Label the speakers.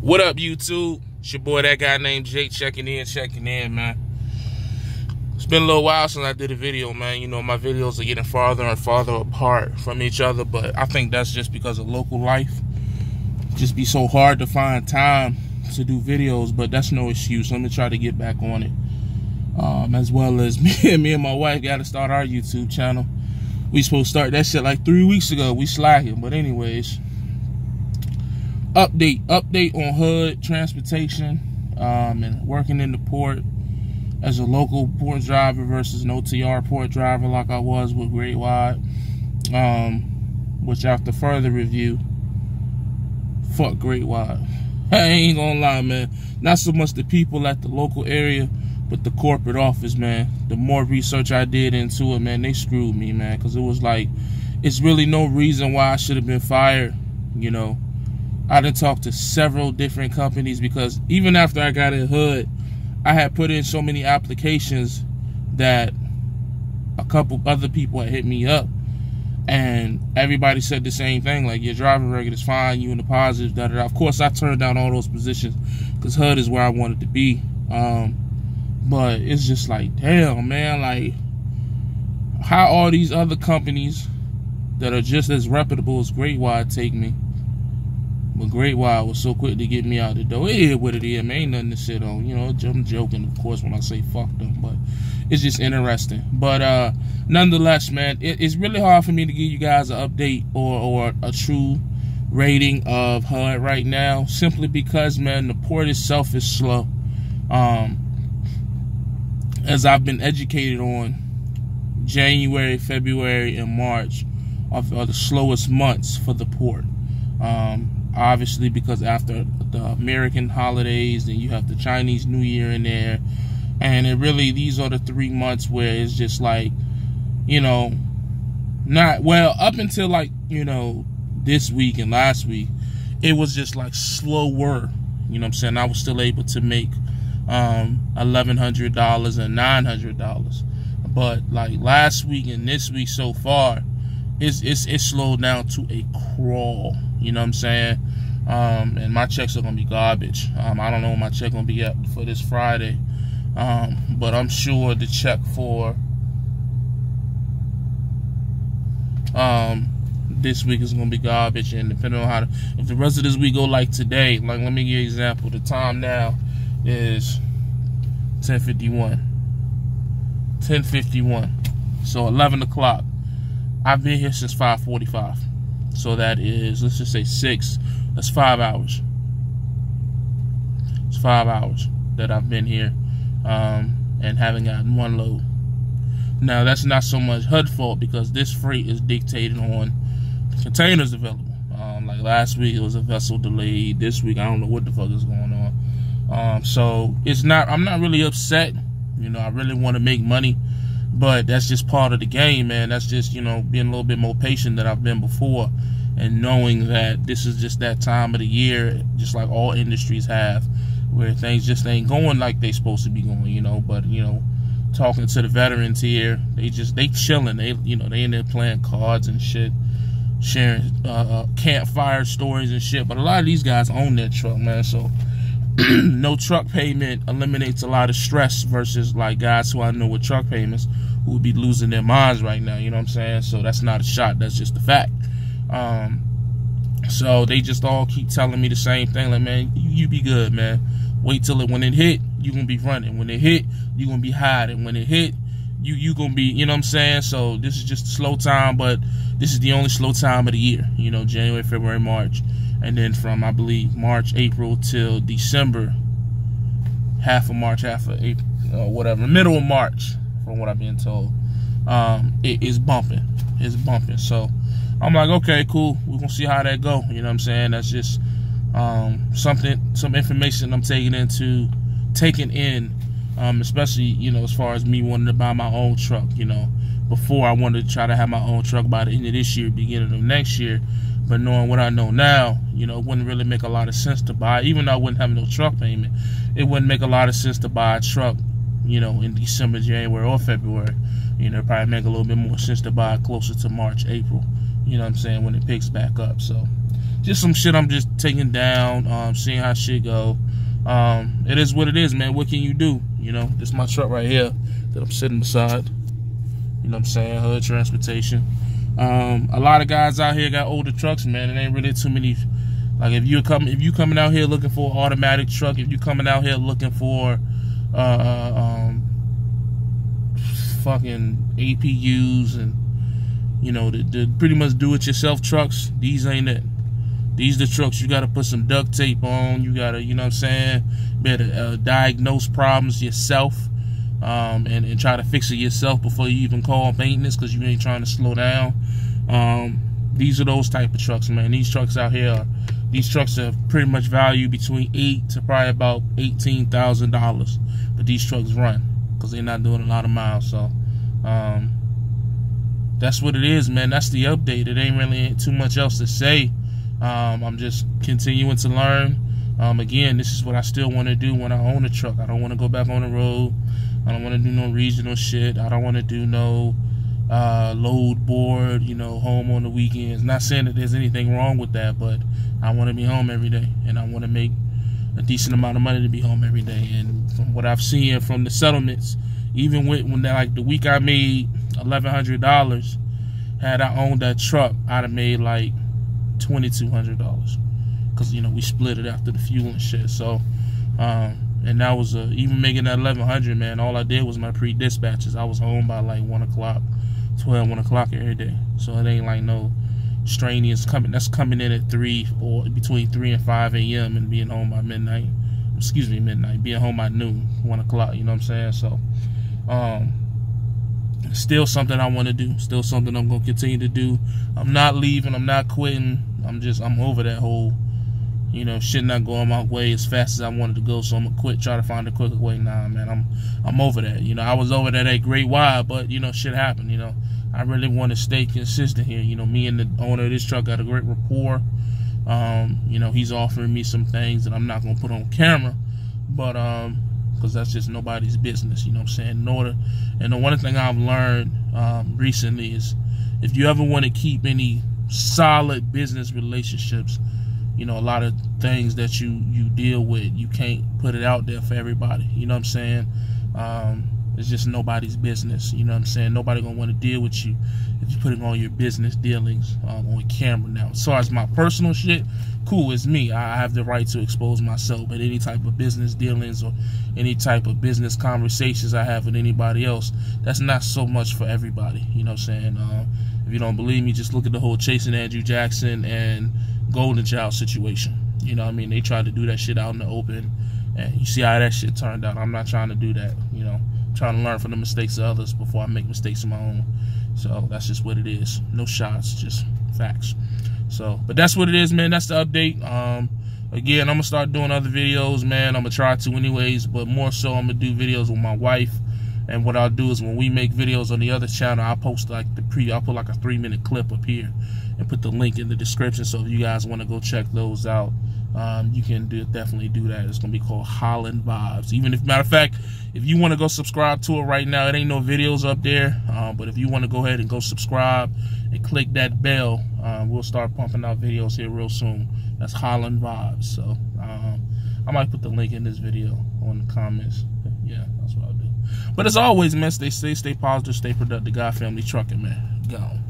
Speaker 1: What up, YouTube? It's your boy, that guy named Jay, checking in, man. It's been a little while since I did a video, man. You know, my videos are getting farther and farther apart from each other, but I think that's just because of local life. Just be so hard to find time to do videos, but that's no excuse. Let me try to get back on it. As well as me and my wife got to start our YouTube channel. We supposed to start that shit like 3 weeks ago. We slacking, but anyways. Update on HUD transportation and working in the port as a local port driver versus an OTR port driver like I was with Great Wide. Which after further review, fuck Great Wide. I ain't gonna lie, man. Not so much the people at the local area, but the corporate office, man. The more research I did into it, man, they screwed me, man. Because it was like, it's really no reason why I should have been fired, you know. I done talked to several different companies because even after I got in HUD, I had put in so many applications that a couple other people had hit me up. And everybody said the same thing, like, your driving record is fine, you in the positives, da-da-da. Of course, I turned down all those positions because HUD is where I wanted to be. But it's just like, damn, man, like, how all these other companies that are just as reputable as Great Wide take me? But Great Wide was so quick to get me out the door. It is what it is, man. Ain't nothing to sit on. You know, I'm joking, of course, when I say fuck them. But it's just interesting. But nonetheless, man, it's really hard for me to give you guys an update or a true rating of HUD right now. Simply because, man, the port itself is slow. As I've been educated on, January, February, and March are the slowest months for the port. Obviously, because after the American holidays, then you have the Chinese New Year in there. And it really, these are the 3 months where it's just like, you know, not, well, up until like, you know, this week and last week, it was just like slower. You know what I'm saying? I was still able to make $1,100 and $900. But like last week and this week so far, it's slowed down to a crawl. You know what I'm saying? And my checks are gonna be garbage. I don't know what my check gonna be at for this Friday, but I'm sure the check for this week is gonna be garbage. And depending on if the rest of this week go like today, like let me give you an example. The time now is 10:51. 10:51. So 11 o'clock. I've been here since 5:45. So that is, let's just say 6. That's 5 hours. It's 5 hours that I've been here and haven't gotten one load. Now, that's not so much HUD fault because this freight is dictated on the containers available. Like last week, it was a vessel delayed. This week, I don't know what the fuck is going on. So it's not, I'm not really upset. You know, I really want to make money. But that's just part of the game, man. That's just, you know, being a little bit more patient than I've been before. And knowing that this is just that time of the year, just like all industries have, where things just ain't going like they supposed to be going, you know. But, you know, talking to the veterans here, they chilling. They, you know, they in there playing cards and shit, sharing campfire stories and shit. But a lot of these guys own their truck, man. So no truck payment eliminates a lot of stress versus like guys who I know with truck payments who would be losing their minds right now, you know what I'm saying? So that's not a shot, that's just a fact. So they just all keep telling me the same thing, like, man, you be good, man. Wait till when it hit, you gonna be running. When it hit, you gonna be hiding. When it hit, you gonna be, you know what I'm saying? So this is just a slow time, but this is the only slow time of the year, you know, January, February, March. And then from, I believe, March, April till December, half of March, half of April, whatever, middle of March, from what I've been told, it is bumping. It's bumping. So I'm like, okay, cool. We're going to see how that go. You know what I'm saying? That's just some information I'm taking in, especially, you know, as far as me wanting to buy my own truck, you know. Before I wanted to try to have my own truck by the end of this year, beginning of next year. But knowing what I know now, you know, it wouldn't really make a lot of sense to buy. Even though I wouldn't have no truck payment, it wouldn't make a lot of sense to buy a truck, you know, in December, January, or February. You know, it probably make a little bit more sense to buy it closer to March, April. You know what I'm saying? When it picks back up. So just some shit I'm just taking down, seeing how shit go. It is what it is, man. What can you do? You know, this is my truck right here that I'm sitting beside. You know what I'm saying? Hood transportation. A lot of guys out here got older trucks, man. It ain't really too many. Like if you coming out here looking for an automatic truck, if you coming out here looking for fucking APUs and, you know, the pretty much do-it-yourself trucks, these ain't it. These the trucks you gotta put some duct tape on. You gotta, you know what I'm saying, better diagnose problems yourself, and try to fix it yourself before you even call maintenance, because you ain't trying to slow down. These are those type of trucks, man. These trucks out here, these trucks are pretty much valued between $8,000 to probably about $18,000. But these trucks run because they're not doing a lot of miles. So that's what it is, man. That's the update. It ain't really too much else to say. I'm just continuing to learn. Again, this is what I still want to do when I own a truck. I don't want to go back on the road. I don't want to do no regional shit. I don't want to do no load board, you know, home on the weekends. Not saying that there's anything wrong with that, but I want to be home every day, and I want to make a decent amount of money to be home every day. And from what I've seen from the settlements, even when like the week I made $1,100, had I owned that truck, I'd have made like $2,200, because, you know, we split it after the fuel and shit. So and that was even making that $1,100, man, all I did was my pre-dispatches. I was home by like 1 o'clock, 1 o'clock every day. So it ain't like no strenuous that's coming in at 3 or between 3 and 5 a.m. and being home by midnight. Excuse me, midnight. Being home by noon, 1 o'clock. You know what I'm saying? So still something I want to do. Still something I'm gonna continue to do. I'm not leaving. I'm not quitting. I'm over that whole, you know, shit not going my way as fast as I wanted to go, so I'm gonna quit, try to find a quicker way. Nah, man, I'm over that. You know, I was over that at Great Wide, but, you know, shit happened. You know, I really want to stay consistent here. You know, me and the owner of this truck got a great rapport. You know, he's offering me some things that I'm not gonna put on camera, but because that's just nobody's business. You know what I'm saying? And the one thing I've learned recently is, if you ever want to keep any solid business relationships, you know, a lot of things that you deal with, you can't put it out there for everybody. You know what I'm saying? It's just nobody's business. You know what I'm saying? Nobody gonna want to deal with you if you're putting all your business dealings on camera. Now, as far as my personal shit, cool, it's me. I have the right to expose myself, but any type of business dealings or any type of business conversations I have with anybody else, that's not so much for everybody. You know what I'm saying? If you don't believe me, just look at the whole chasing Andrew Jackson and Golden Child situation. You know what I mean? They tried to do that shit out in the open, and you see how that shit turned out. I'm not trying to do that. You know, I'm trying to learn from the mistakes of others before I make mistakes of my own. So that's just what it is. No shots, just facts. So, but that's what it is, man. That's the update. Again, I'm gonna start doing other videos, man. I'm gonna try to anyways, but more so I'm gonna do videos with my wife. And what I'll do is, when we make videos on the other channel, I'll post like I'll put like a 3-minute clip up here and put the link in the description. So if you guys want to go check those out, you can definitely do that. It's gonna be called Holland Vibes. Even if, matter of fact, if you want to go subscribe to it right now, it ain't no videos up there. But if you want to go ahead and go subscribe and click that bell, we'll start pumping out videos here real soon. That's Holland Vibes. So I might put the link in this video on the comments. Yeah, that's what I'll do. But as always, man, stay safe, stay positive, stay productive. God Family Trucking, man. Gone.